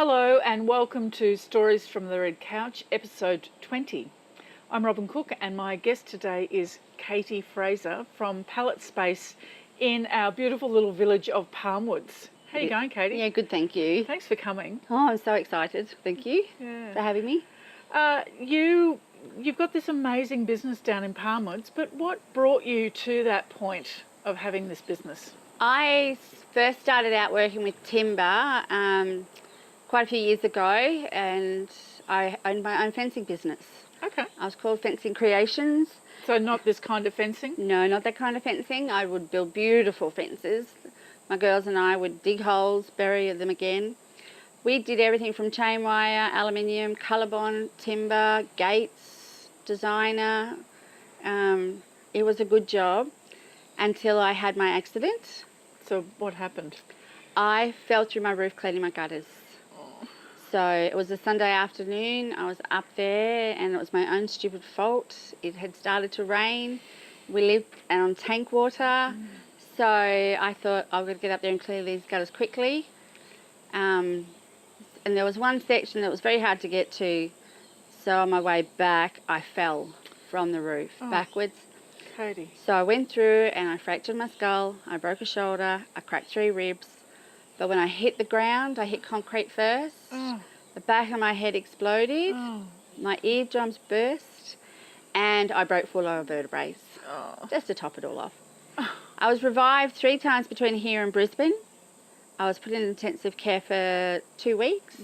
Hello and welcome to Stories from the Red Couch, episode 20. I'm Robin Cook and my guest today is Katy Fraser from Pallet Space in our beautiful little village of Palmwoods. How are you going, Katy? Yeah, good, thank you. Thanks for coming. Oh, I'm so excited. Thank you for having me. You've got this amazing business down in Palmwoods, but what brought you to that point of having this business? I first started out working with timber quite a few years ago, and I owned my own fencing business. Okay. I was called Fencing Creations. So not this kind of fencing? No, not that kind of fencing. I would build beautiful fences. My girls and I would dig holes, bury them again. We did everything from chain wire, aluminium, colour bond, timber, gates, designer. It was a good job until I had my accident. So what happened? I fell through my roof cleaning my gutters. Oh. So it was a Sunday afternoon. I was up there and it was my own stupid fault. It had started to rain. We lived on tank water. So I thought I was going to get up there and clear these gutters quickly. And there was one section that was very hard to get to. So on my way back, I fell from the roof backwards. Katy. So I went through and I fractured my skull. I broke a shoulder. I cracked 3 ribs. But when I hit the ground, I hit concrete first. Oh. The back of my head exploded. Oh. My eardrums burst. And I broke 4 lower vertebrae. Oh. Just to top it all off. I was revived 3 times between here and Brisbane. I was put in intensive care for 2 weeks.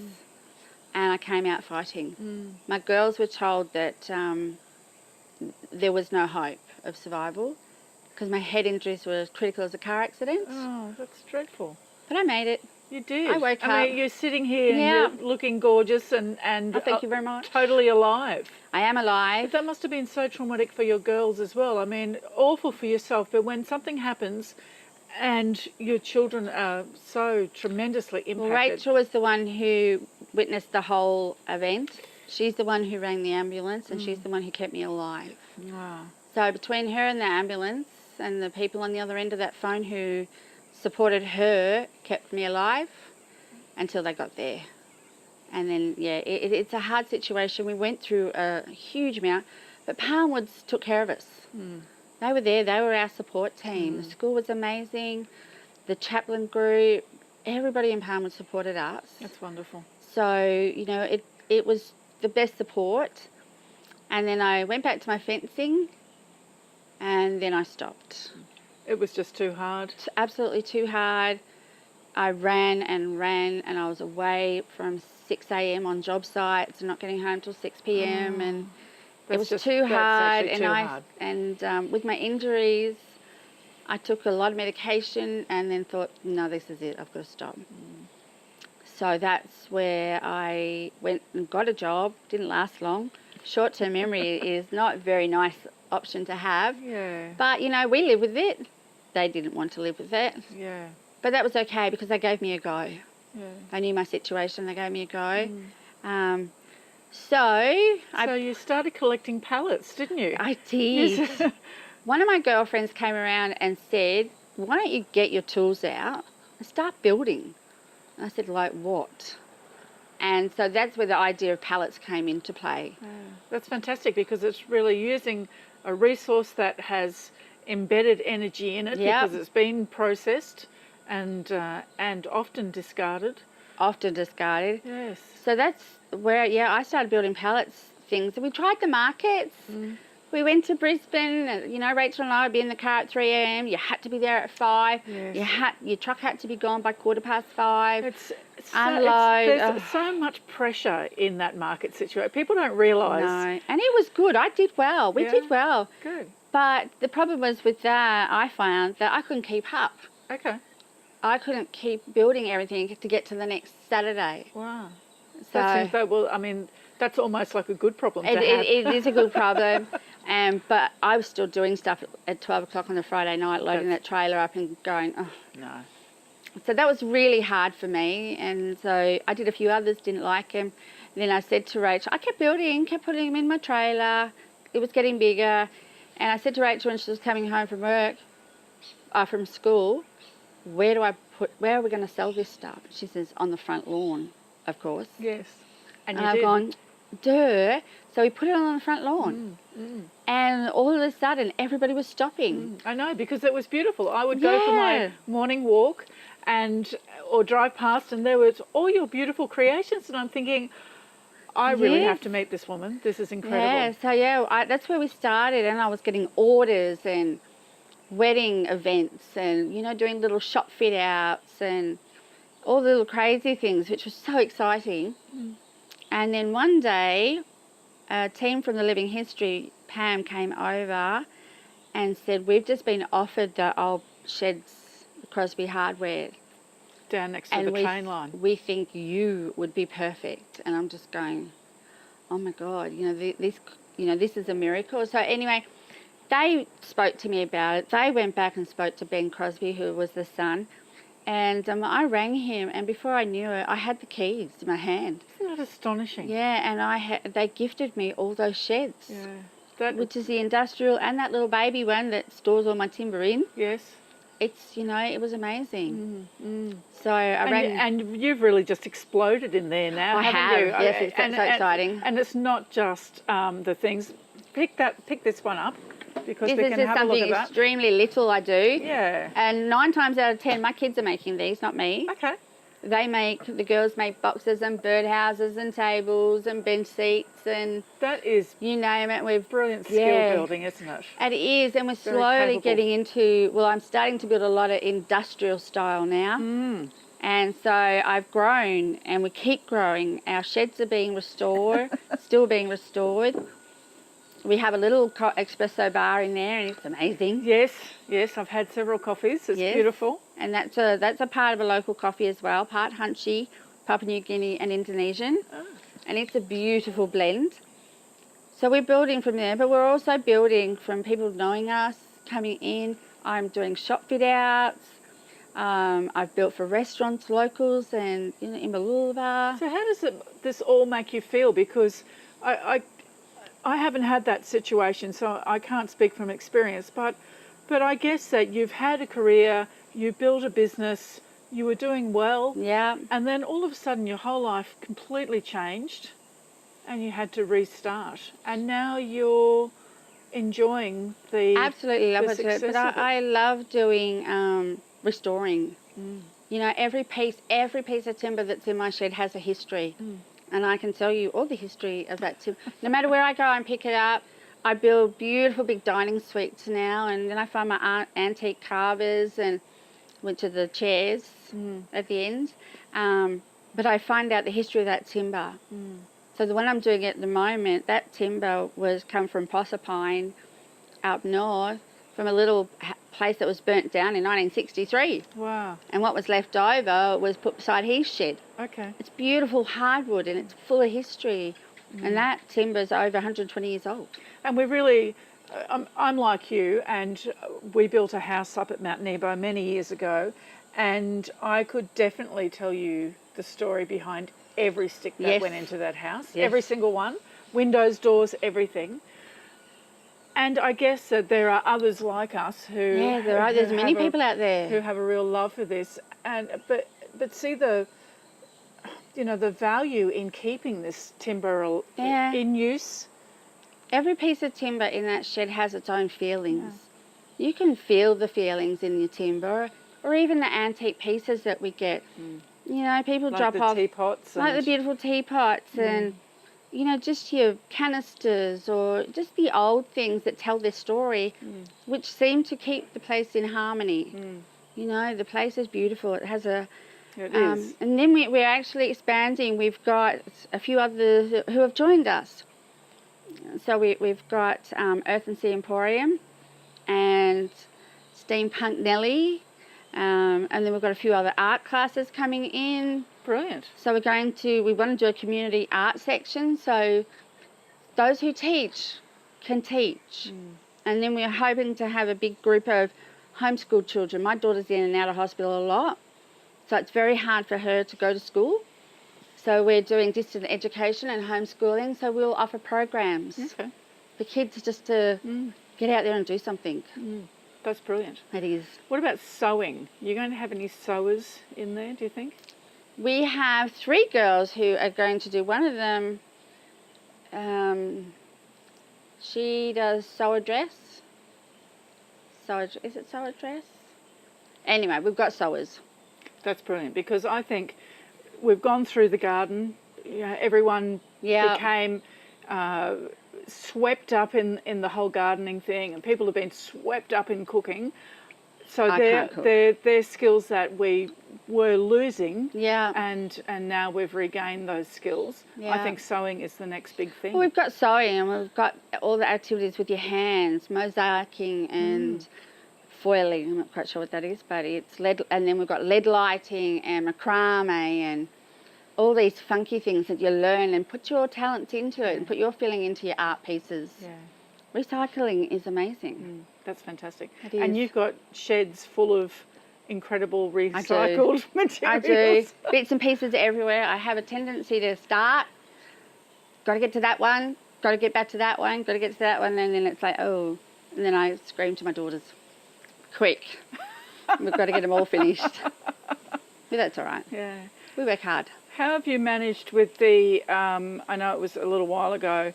And I came out fighting. My girls were told that there was no hope of survival because my head injuries were as critical as a car accident. Oh, that's dreadful. But I made it. You did. I woke up. I mean, you're sitting here and you're looking gorgeous and Oh, thank you very much. Totally alive. I am alive. But that must have been so traumatic for your girls as well. I mean, awful for yourself, but when something happens and your children are so tremendously impacted. Well, Rachel was the one who witnessed the whole event. She's the one who rang the ambulance and she's the one who kept me alive. Wow. So between her and the ambulance and the people on the other end of that phone who supported her kept me alive until they got there. And then, yeah, it's a hard situation. We went through a huge amount, but Palmwoods took care of us. They were there. They were our support team. The school was amazing. The chaplain group, everybody in Palmwoods supported us. That's wonderful. So, you know, it was the best support. And then I went back to my fencing and then I stopped. It was just too hard? It's absolutely too hard. I ran and I was away from 6 a.m. on job sites and not getting home till 6 p.m. and it was too hard. And with my injuries, I took a lot of medication and then thought, no, this is it. I've got to stop. So that's where I went and got a job. Didn't last long. Short-term memory is not a very nice option to have. Yeah. But, you know, we live with it. They didn't want to live with it. Yeah. But that was okay because they gave me a go. Yeah. They knew my situation. They gave me a go. So you started collecting pallets, didn't you? I did. One of my girlfriends came around and said, why don't you get your tools out and start building? And I said, like what? And so that's where the idea of pallets came into play. Yeah. That's fantastic because it's really using a resource that has embedded energy in it because it's been processed and often discarded. Often discarded. Yes. So that's where, I started building pallets things. We tried the markets. We went to Brisbane. You know, Rachel and I would be in the car at 3 a.m. You had to be there at 5. Yes. Your truck had to be gone by 5:15. There's so much pressure in that market situation. People don't realise. No, and it was good. I did well. We did well. Good. But the problem was with that, I found that I couldn't keep up. Okay. I couldn't keep building everything to get to the next Saturday. Wow. So that's almost like a good problem to have. It is a good problem. But I was still doing stuff at 12 o'clock on a Friday night, loading that trailer up and going, oh. No. So that was really hard for me. And so I did a few others, didn't like them. Then I said to Rachel, I kept building, kept putting them in my trailer. It was getting bigger. And I said to Rachel when she was coming home from school, where are we going to sell this stuff? She says, on the front lawn of course. Yes. And I've gone, duh. So we put it on the front lawn. And all of a sudden, everybody was stopping. I know, because it was beautiful. I would go for my morning walk or drive past, and there was all your beautiful creations. And I'm thinking, I really have to meet this woman. This is incredible. Yeah, so that's where we started. And I was getting orders and wedding events and, you know, doing little shop fit outs and all the little crazy things, which was so exciting. And then one day, a team from the Living History, Pam, came over and said, we've just been offered the old sheds, the Crosby Hardware. Down next to the train line. We think you would be perfect. And I'm just going, oh my God, this is a miracle. So anyway, they spoke to me about it. They went back and spoke to Ben Crosby, who was the son. And I rang him, and before I knew it, I had the keys in my hand. Isn't that astonishing? Yeah, and they gifted me all those sheds, which is the industrial and that little baby one that stores all my timber in. Yes. It's, it was amazing. So I rang. And you've really just exploded in there now, haven't you? Yes, it's so exciting. And it's not just the things. Pick this one up. Because this is something extremely little I do. Yeah. And 9 times out of 10, my kids are making these, not me. Okay. The girls make boxes and birdhouses and tables and bench seats and... That is... You name it. We're brilliant skill building, isn't it? It is, and we're slowly getting into... Well, I'm starting to build a lot of industrial style now. And so I've grown, and we keep growing. Our sheds are being restored, still being restored. We have a little espresso bar in there, and it's amazing. Yes, I've had several coffees. It's beautiful. And that's a part of a local coffee as well, part Hunchy, Papua New Guinea and Indonesian. And it's a beautiful blend. So we're building from there, but we're also building from people knowing us, coming in. I'm doing shop fit outs. I've built for restaurants, locals, and in Malulaba. So how does this all make you feel? Because I haven't had that situation, so I can't speak from experience, but I guess that you've had a career, you built a business, you were doing well, and then all of a sudden your whole life completely changed and you had to restart, and now you're enjoying the absolutely love it, but I love doing restoring. Every piece of timber that's in my shed has a history. And I can tell you all the history of that timber. No matter where I go and pick it up, I build beautiful big dining suites now, and then I find my antique carvers, which are the chairs at the end. But I find out the history of that timber. So the one I'm doing at the moment, that timber was come from Proserpine up north, from a little place that was burnt down in 1963. Wow. And what was left over was put beside his shed. Okay. It's beautiful hardwood and it's full of history. And that timber's over 120 years old. And we're really, I'm like you, and we built a house up at Mount Nebo many years ago, and I could definitely tell you the story behind every stick that went into that house, every single one, windows, doors, everything. And I guess that there are others like us who there's many people out there who have a real love for this, but see the value in keeping this timber in use. Every piece of timber in that shed has its own feelings. You can feel the feelings in your timber, or even the antique pieces that we get. People like drop the off teapots, like the beautiful teapots and. Just your canisters or just the old things that tell their story, which seem to keep the place in harmony. The place is beautiful. It has a... It is. And then we're actually expanding. We've got a few others who have joined us. So we've got Earth and Sea Emporium and Steampunk Nelly. And then we've got a few other art classes coming in. Brilliant. So we want to do a community art section, so those who teach can teach. And then we're hoping to have a big group of homeschooled children. My daughter's in and out of hospital a lot, so it's very hard for her to go to school. So we're doing distant education and homeschooling, so we'll offer programs for kids just to get out there and do something. That's brilliant. It is. What about sewing? Are you going to have any sewers in there, do you think? We have 3 girls who are going to do. One of them, she does sew a dress. Is it sew a dress? Anyway, we've got sewers. That's brilliant, because I think we've gone through the garden. You know, everyone became swept up in the whole gardening thing, and people have been swept up in cooking. So they're skills that we were losing, and now we've regained those skills. Yeah. I think sewing is the next big thing. Well, we've got sewing, and we've got all the activities with your hands, mosaicing and foiling. I'm not quite sure what that is, but it's lead. And then we've got lead lighting and macrame and all these funky things that you learn and put your talents into it and put your feeling into your art pieces. Yeah. Recycling is amazing. That's fantastic. It is. And you've got sheds full of incredible recycled materials. I do. Bits and pieces everywhere. I have a tendency to start, got to get to that one, got to get back to that one, got to get to that one, and then it's like, oh, and then I scream to my daughters, quick, we've got to get them all finished. But that's all right. Yeah. We work hard. How have you managed with the, I know it was a little while ago,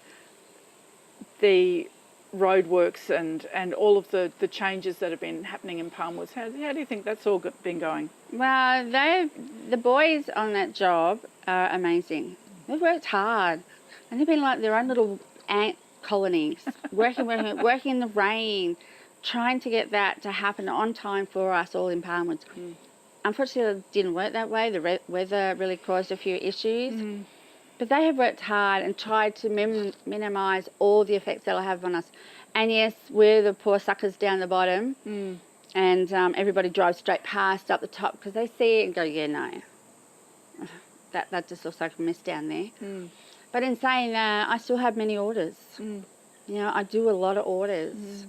the roadworks and all of the changes that have been happening in Palmwoods? How do you think that's all been going? Well, the boys on that job are amazing. They've worked hard, and they've been like their own little ant colonies, working in the rain, trying to get that to happen on time for us all in Palmwoods. Unfortunately, it didn't work that way. The weather really caused a few issues. But they have worked hard and tried to minimise all the effects that'll have on us. And yes, we're the poor suckers down the bottom, and everybody drives straight past up the top because they see it and go, yeah, no, that just looks like a mess down there. But in saying that, I still have many orders. You know, I do a lot of orders.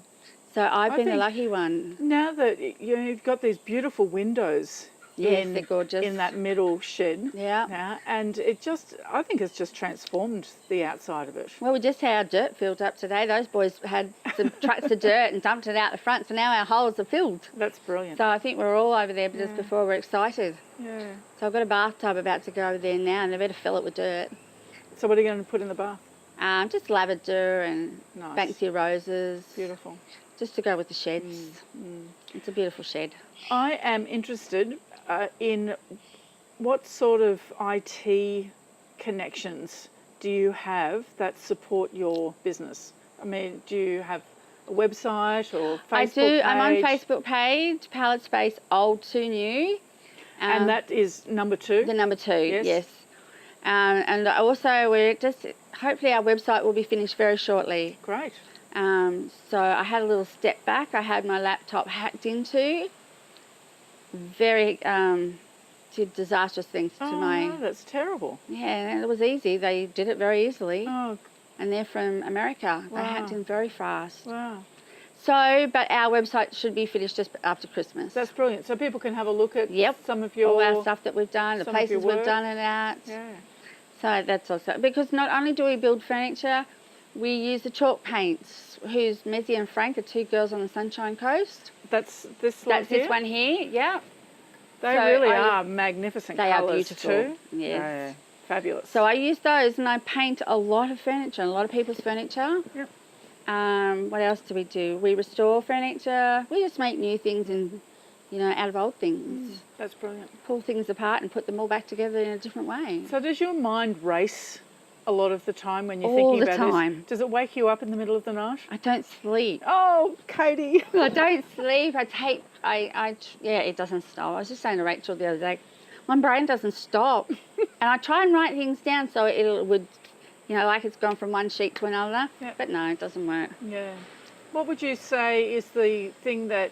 So I've been the lucky one. Now that you've got these beautiful windows. Yes, they're gorgeous. In that middle shed. Yeah. Now, and I think it's just transformed the outside of it. Well, we just had our dirt filled up today. Those boys had some trucks of dirt and dumped it out the front, so now our holes are filled. That's brilliant. So I think we're all over there just before we're excited. Yeah. So I've got a bathtub about to go over there now, and they better fill it with dirt. So what are you going to put in the bath? Just lavender and Banksia roses. Beautiful. Just to go with the sheds. It's a beautiful shed. I am interested in what sort of IT connections do you have that support your business? I mean, do you have a website or Facebook page? I do. I'm on Facebook page, Pallet Space Old to New. And that is number 2? The number 2, yes. And also hopefully our website will be finished very shortly. Great. So I had a little step back. I had my laptop hacked into. Very did disastrous things to my... Oh, that's terrible. Yeah, it was easy. They did it very easily. Oh. And they're from America. Wow. They hacked in very fast. Wow. So, but our website should be finished just after Christmas. That's brilliant. So people can have a look at some of all our stuff that we've done, the places we've done it at. Yeah. So that's also... Because not only do we build furniture, we use the chalk paints, who's Mezzy and Frank are 2 girls on the Sunshine Coast. That's this one here? That's this one here, yeah. They really are magnificent colours. They are beautiful. Too. Yes. Fabulous. So I use those, and I paint a lot of furniture, a lot of people's furniture. Yep. What else do we do? We restore furniture. We just make new things and, out of old things. That's brilliant. Pull things apart and put them all back together in a different way. So does your mind race a lot of the time when you're thinking about this? All the time. Does it wake you up in the middle of the night? I don't sleep. Oh, Katie. I don't sleep. It doesn't stop. I was just saying to Rachel the other day, my brain doesn't stop. And I try and write things down so it would, like it's gone from one sheet to another. Yep. But no, it doesn't work. Yeah. What would you say is the thing that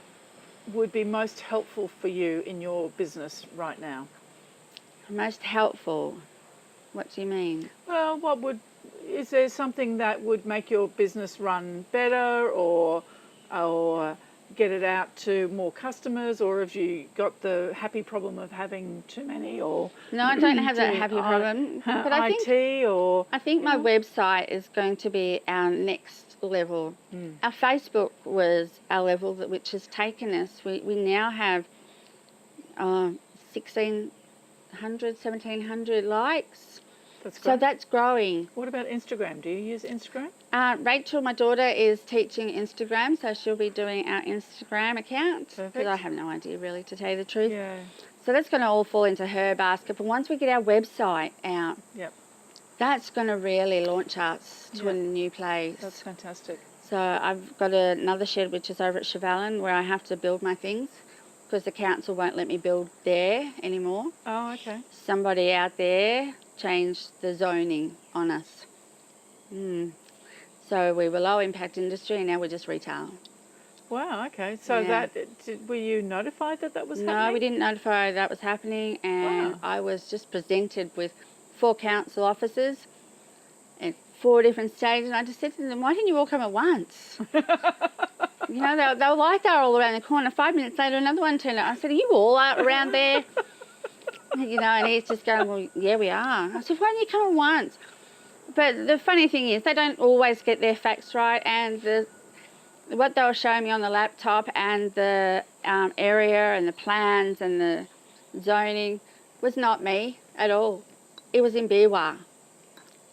would be most helpful for you in your business right now? Most helpful? What do you mean? Well, is there something that would make your business run better or get it out to more customers, or have you got the happy problem of having too many? Or no, I don't have that happy problem. But I think my website is going to be our next level. Our Facebook was our level which has taken us. We now have 16 1,700 likes. That's great. So that's growing. What about Instagram? Do you use Instagram? Rachel, my daughter, is teaching Instagram, so she'll be doing our Instagram account. Perfect. Because I have no idea, really, to tell you the truth. Yeah. So that's going to all fall into her basket. But once we get our website out, Yep. that's going to really launch us to a Yep. new place. That's fantastic. So I've got another shed, which is over at Chevalin, where I have to build my things because the council won't let me build there anymore. Oh, okay. Somebody out there changed the zoning on us. So we were low impact industry and now we're just retail. Wow, okay. So Yeah. were you notified that was happening? No, we didn't notify that was happening, and Wow. I was just presented with 4 council officers at 4 different stages, and I just said to them, why didn't you all come at once? You know, they were like they were all around the corner. 5 minutes later, another one turned up. I said, are you all out around there? You know, and he's just going, well, yeah, we are. I said, why didn't you come at once? But the funny thing is, they don't always get their facts right, and what they were showing me on the laptop and the area and the plans and the zoning was not me at all. It was in Biwa.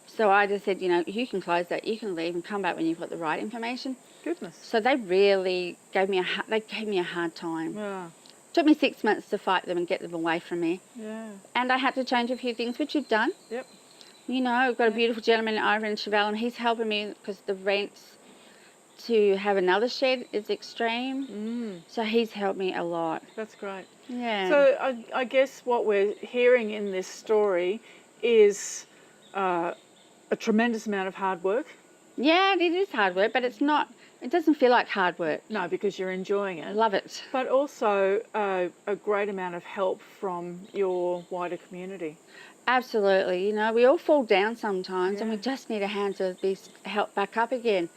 So I just said, you know, you can close that, you can leave and come back when you've got the right information. Goodness. So they really gave me a hard time. Yeah. Took me 6 months to fight them and get them away from me. Yeah. And I had to change a few things, which you've done. Yep. You know, I've got a beautiful gentleman over in Chevalin. He's helping me because the rents to have another shed is extreme. So he's helped me a lot. That's great. Yeah. So I guess what we're hearing in this story is a tremendous amount of hard work. Yeah, it is hard work, but it's not, it doesn't feel like hard work. No, because you're enjoying I it. love it. But also a great amount of help from your wider community. Absolutely. You know, we all fall down sometimes and we Yeah. just need a hand to be helped back up again.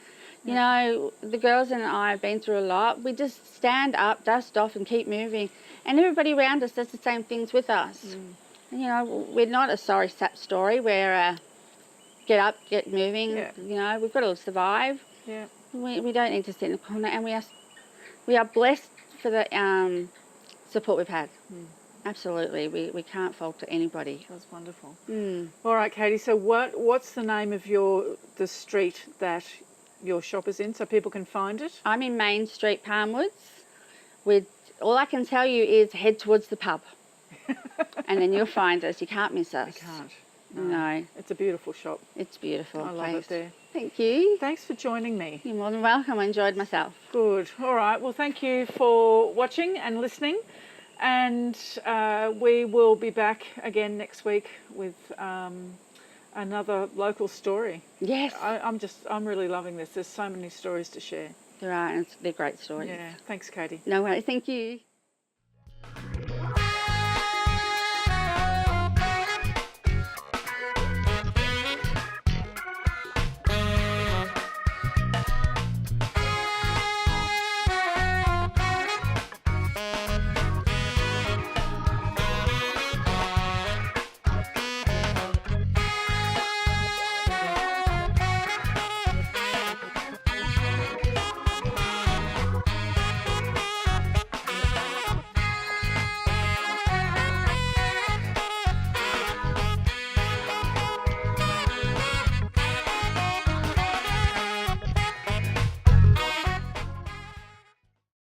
You know, the girls and I have been through a lot. We just stand up, dust off and keep moving. And everybody around us does the same things with us. And, you know, we're not a sorry sap story. We're get up, get moving. Yeah. You know, we've got to survive. Yeah. We don't need to sit in the corner, and we are blessed for the support we've had. Absolutely, we can't fault to anybody. That's wonderful. All right, Katie. So what's the name of the street that your shop is in, so people can find it? I'm in Main Street, Palmwoods. With all I can tell you is head towards the pub, and then you'll find us. You can't miss us. You can't. No. It's a beautiful shop. It's beautiful. I love it there. Thank you. Thanks for joining me. You're more than welcome. I enjoyed myself. Good. All right. Well, thank you for watching and listening. And we will be back again next week with another local story. Yes. I'm really loving this. There's so many stories to share. There are, and they're great stories. Yeah. Thanks, Katie. No worries. Thank you.